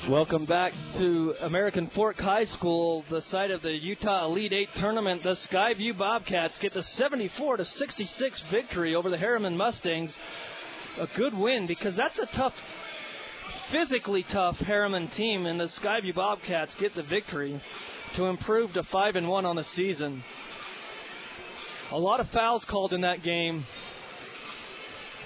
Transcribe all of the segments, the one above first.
Welcome back to American Fork High School, the site of the Utah Elite Eight tournament. The View Bobcats get the 74-66 victory over the Herriman Mustangs. A good win because that's a tough, physically tough Herriman team, and the View Bobcats get the victory to improve to 5-1 on the season. A lot of fouls called in that game.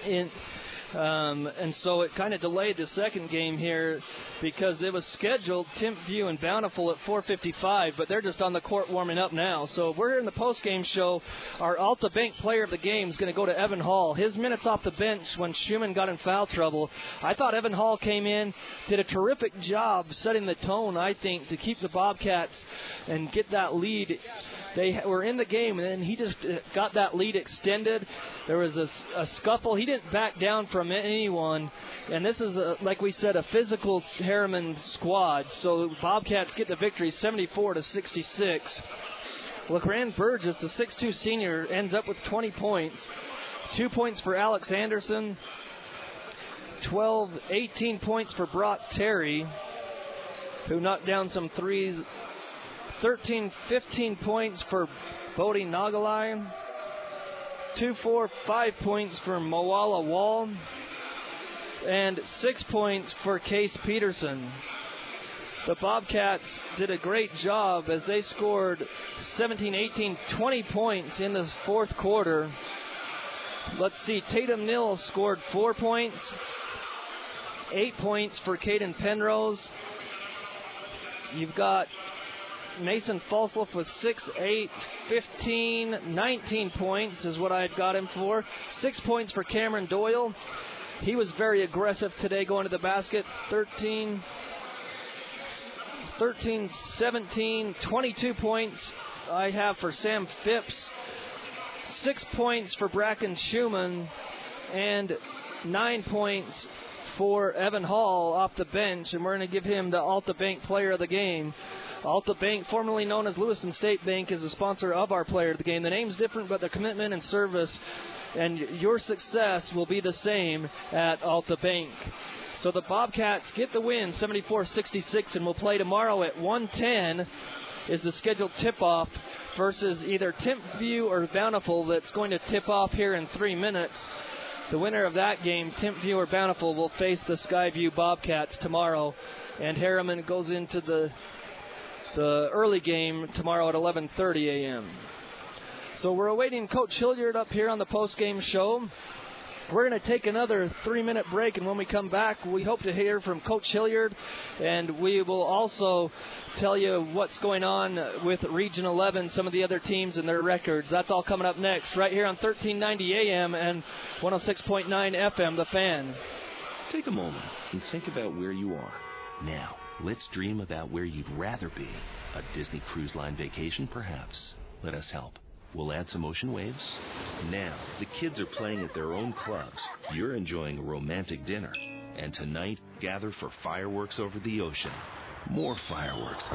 And so it kind of delayed the second game here because it was scheduled Timpview and Bountiful at 4:55, but they're just on the court warming up now. So we're here in the postgame show. Our Alta Bank player of the game is going to go to Evan Hall. His minutes off the bench when Schumann got in foul trouble. I thought Evan Hall came in, did a terrific job setting the tone, I think, to keep the Bobcats and get that lead. They were in the game, and then he just got that lead extended. There was a scuffle. He didn't back down from anyone. And this is, like we said, a physical Herriman squad. So Bobcats get the victory 74-66. LeGrand Burgess, the 6'2 senior, ends up with 20 points. 2 points for Alex Anderson. 18 points for Brock Terry, who knocked down some threes. 15 points for Bodie Nagalai. 5 points for Moala Wall. And 6 points for Case Peterson. The Bobcats did a great job as they scored 17, 18, 20 points in the fourth quarter. Let's see, Tatum Nill scored 4 points. 8 points for Caden Penrose. You've got Mason Falsloff with 6, 8, 15, 19 points is what I had got him for. 6 points for Cameron Doyle. He was very aggressive today going to the basket. 13, 17, 22 points I have for Sam Phipps. 6 points for Bracken Schumann. And 9 points for Evan Hall off the bench. And we're going to give him the Alta Bank player of the game. Alta Bank, formerly known as Lewiston State Bank, is a sponsor of our player of the game. The name's different, but the commitment and service and your success will be the same at Alta Bank. So the Bobcats get the win, 74-66, and will play tomorrow at 1:10 is the scheduled tip-off versus either Timpview or Bountiful that's going to tip off here in 3 minutes. The winner of that game, Timpview or Bountiful, will face the Skyview Bobcats tomorrow, and Herriman goes into the early game tomorrow at 11:30 a.m. So we're awaiting Coach Hilliard up here on the post-game show. We're going to take another 3-minute break, and when we come back, we hope to hear from Coach Hilliard, and we will also tell you what's going on with Region 11, some of the other teams and their records. That's all coming up next, right here on 1390 AM and 106.9 FM, The Fan. Take a moment and think about where you are now. Let's dream about where you'd rather be. A Disney Cruise Line vacation, perhaps. Let us help. We'll add some ocean waves. Now, the kids are playing at their own clubs. You're enjoying a romantic dinner. And tonight, gather for fireworks over the ocean. More fireworks.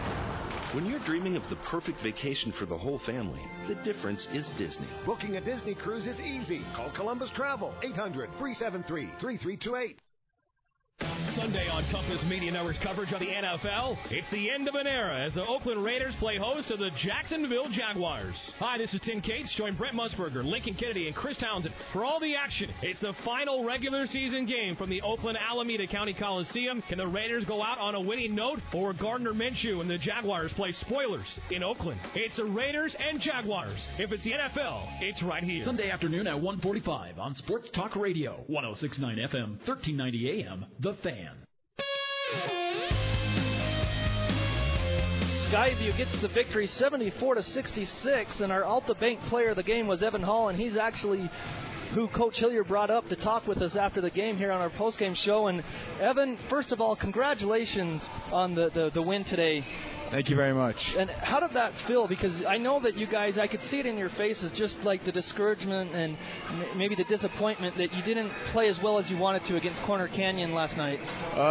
When you're dreaming of the perfect vacation for the whole family, the difference is Disney. Booking a Disney cruise is easy. Call Columbus Travel, 800-373-3328. Sunday on Compass Media Network's coverage of the NFL, it's the end of an era as the Oakland Raiders play host to the Jacksonville Jaguars. Hi, this is Tim Cates, join Brent Musburger, Lincoln Kennedy, and Chris Townsend for all the action. It's the final regular season game from the Oakland Alameda County Coliseum. Can the Raiders go out on a winning note, or Gardner Minshew and the Jaguars play spoilers in Oakland? It's the Raiders and Jaguars. If it's the NFL, it's right here. Sunday afternoon at 1:45 on Sports Talk Radio, 106.9 FM, 1390 AM, The Fan. Skyview gets the victory 74-66, and our Alta Bank player of the game was Evan Hall, and he's actually who Coach Hilliard brought up to talk with us after the game here on our postgame show. And Evan, first of all, congratulations on the win today. Thank you very much. And how did that feel? Because I know that you guys, I could see it in your faces, just like the discouragement and maybe the disappointment that you didn't play as well as you wanted to against Corner Canyon last night.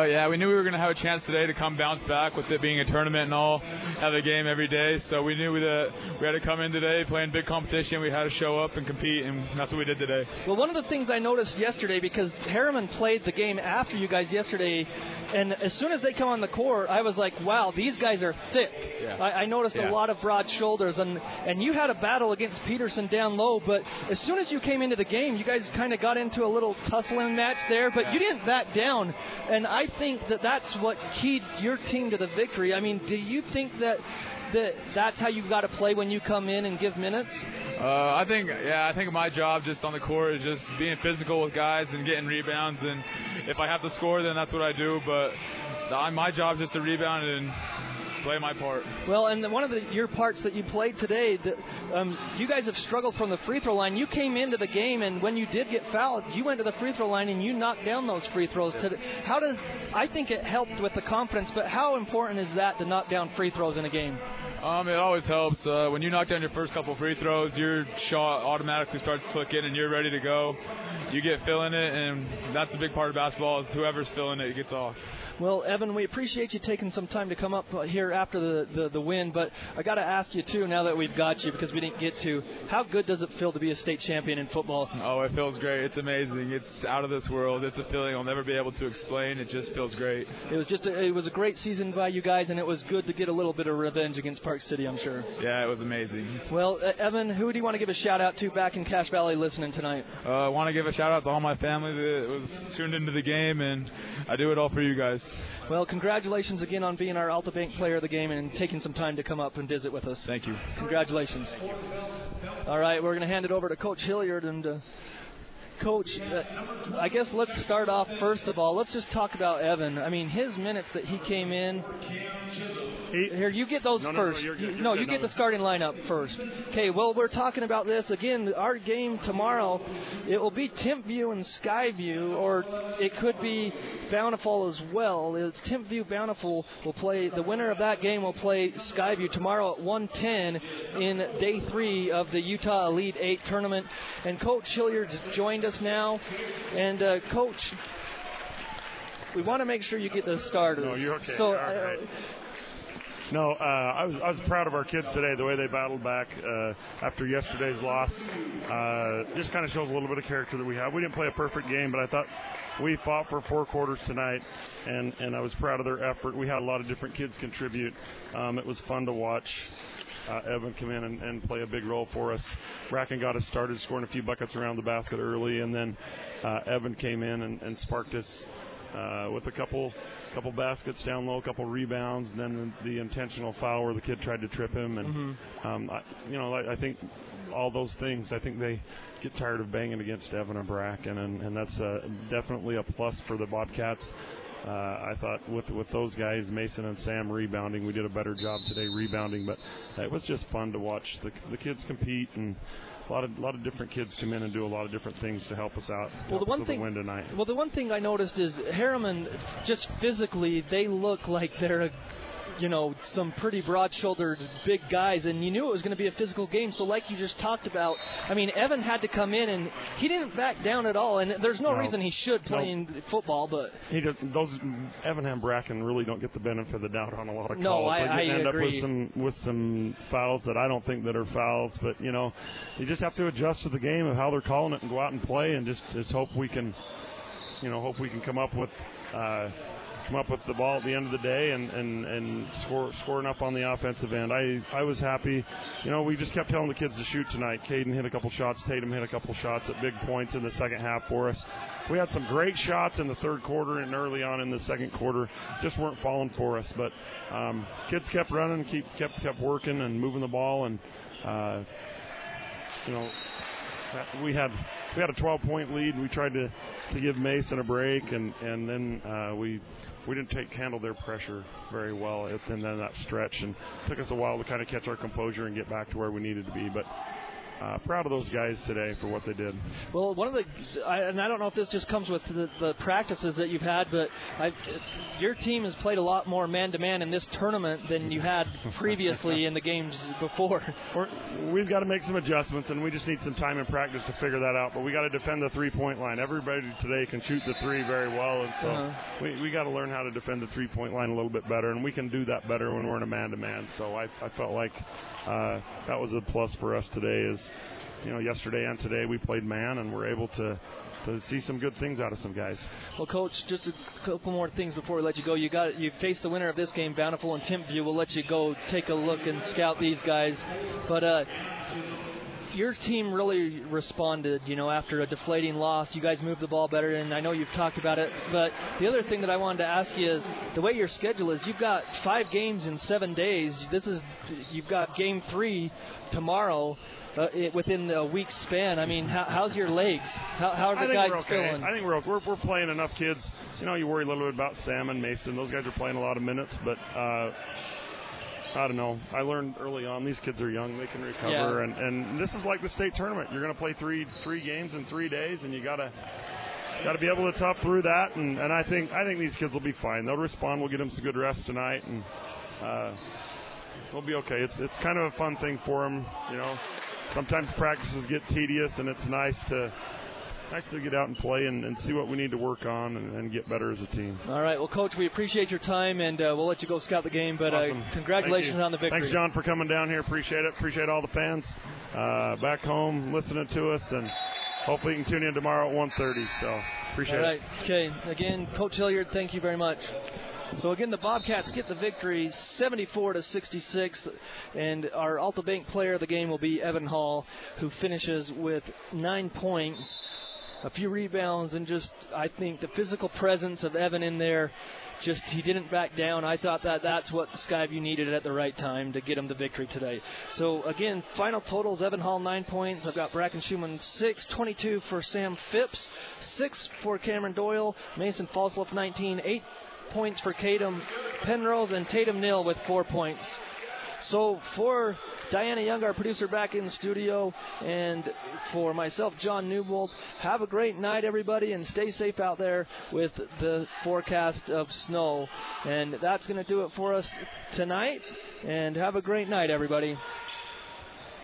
Yeah, we knew we were going to have a chance today to come bounce back with it being a tournament and all, have a game every day. So we knew that we had to come in today, playing big competition. We had to show up and compete, and that's what we did today. Well, one of the things I noticed yesterday, because Herriman played the game after you guys yesterday, and as soon as they come on the court, I was like, wow, these guys are thick. Yeah. I noticed a lot of broad shoulders, and you had a battle against Peterson down low, but as soon as you came into the game, you guys kind of got into a little tussling match there, but you didn't back down, and I think that that's what keyed your team to the victory. I mean, do you think that's how you've got to play when you come in and give minutes? I think my job just on the court is just being physical with guys and getting rebounds, and if I have to score, then that's what I do, but my job is just to rebound and play my part. Well, and one of your parts that you played today, you guys have struggled from the free throw line. You came into the game, and when you did get fouled, you went to the free throw line and you knocked down those free throws. I think it helped with the confidence, but how important is that to knock down free throws in a game? It always helps. When you knock down your first couple free throws, your shot automatically starts clicking and you're ready to go. You get feeling it, and that's the big part of basketball is whoever's feeling it gets off. Well, Evan, we appreciate you taking some time to come up here after the win, but I got to ask you, too, now that we've got you, because we didn't get to, how good does it feel to be a state champion in football? Oh, it feels great. It's amazing. It's out of this world. It's a feeling I'll never be able to explain. It just feels great. It was a great season by you guys, and it was good to get a little bit of revenge against Park City, I'm sure. Yeah, it was amazing. Well, Evan, who do you want to give a shout-out to back in Cache Valley listening tonight? I want to give a shout-out to all my family that was tuned into the game, and I do it all for you guys. Well, congratulations again on being our Alta Bank player of the game and taking some time to come up and visit with us. Thank you. Congratulations. All right, we're going to hand it over to Coach Hilliard. And Coach, I guess let's start off first of all. Let's just talk about Evan. I mean, his minutes that he came in. Here, you get those first. You get the starting lineup first. Okay, well, we're talking about this. Again, our game tomorrow, it will be Timpview and Skyview, or it could be Bountiful as well. It's Timpview Bountiful will play. The winner of that game will play Skyview tomorrow at 1:10 in day 3 of the Utah Elite 8 tournament. And Coach Hilliard's joined us now. And Coach, we want to make sure you get the starters. No, you're okay. So, No, I was proud of our kids today, the way they battled back after yesterday's loss. Just kind of shows a little bit of character that we have. We didn't play a perfect game, but I thought we fought for 4 quarters tonight, and I was proud of their effort. We had a lot of different kids contribute. It was fun to watch Evan come in and play a big role for us. Bracken got us started, scoring a few buckets around the basket early, and then Evan came in and sparked us with a couple baskets down low, a couple rebounds, and then the intentional foul where the kid tried to trip him. And I think all those things, I think they get tired of banging against Evan and Bracken, and that's definitely a plus for the Bobcats. I thought with those guys, Mason and Sam rebounding, we did a better job today rebounding, but it was just fun to watch the kids compete, and a lot of different kids come in and do a lot of different things to help us out. The one thing I noticed is Herriman, just physically, they look like they're some pretty broad-shouldered big guys, and you knew it was going to be a physical game. So like you just talked about, I mean, Evan had to come in, and he didn't back down at all, and there's no reason he should playing football, but Evan and Bracken really don't get the benefit of the doubt on a lot of calls. No, I end agree. Up with some fouls that I don't think that are fouls, but you just have to adjust to the game of how they're calling it and go out and play, and just hope we can come up with the ball at the end of the day and score enough on the offensive end. I was happy. We just kept telling the kids to shoot tonight. Caden hit a couple shots. Tatum hit a couple shots at big points in the second half for us. We had some great shots in the third quarter and early on in the second quarter. Just weren't falling for us. But kids kept running, kept working and moving the ball. And, we had a 12-point lead. We tried to give Mason a break, and then we didn't handle their pressure very well, and then that stretch, and it took us a while to kind of catch our composure and get back to where we needed to be. But proud of those guys today for what they did. Well, and I don't know if this just comes with the practices that you've had, but your team has played a lot more man-to-man in this tournament than you had previously in the games before. We've got to make some adjustments, and we just need some time in practice to figure that out. But we got to defend the three-point line. Everybody today can shoot the three very well, and so we got to learn how to defend the three-point line a little bit better, and we can do that better when we're in a man-to-man. So I felt like that was a plus for us today. Is yesterday and today we played man, and we're able to see some good things out of some guys. Well, Coach, just a couple more things before we let you go. You faced the winner of this game, Bountiful and Timpview. We'll let you go take a look and scout these guys. But your team really responded, after a deflating loss. You guys moved the ball better, and I know you've talked about it. But the other thing that I wanted to ask you is the way your schedule is. You've got 5 games in 7 days. You've got Game 3 tomorrow. Within a week's span. I mean, how's your legs? How are the guys feeling? I think we're playing enough kids. You worry a little bit about Sam and Mason. Those guys are playing a lot of minutes, but I don't know. I learned early on these kids are young; they can recover, and this is like the state tournament. You're going to play three games in 3 days, and you got to be able to tough through that. And I think these kids will be fine. They'll respond. We'll get them some good rest tonight, and they'll be okay. It's kind of a fun thing for them, Sometimes practices get tedious, and it's nice to get out and play and see what we need to work on and get better as a team. All right. Well, Coach, we appreciate your time, and we'll let you go scout the game. But awesome. Congratulations on the victory. Thanks, John, for coming down here. Appreciate it. Appreciate all the fans back home listening to us, and hopefully you can tune in tomorrow at 1:30. So appreciate it. All right. Okay. Again, Coach Hilliard, thank you very much. So again, the Bobcats get the victory, 74-66, and our Alta Bank player of the game will be Evan Hall, who finishes with 9 points, a few rebounds, and I think the physical presence of Evan in there, he didn't back down. I thought that's what Skyview needed at the right time to get him the victory today. So again, final totals: Evan Hall 9 points. I've got Bracken Schumann 6, 22 for Sam Phipps, 6 for Cameron Doyle, Mason Falsloff 19, 8 points for Tatum Penrose, and Tatum Nill with 4 points. So for Diana Young, our producer back in the studio, and for myself, John Newbold, have a great night, everybody, and stay safe out there with the forecast of snow. And that's going to do it for us tonight, and have a great night, everybody.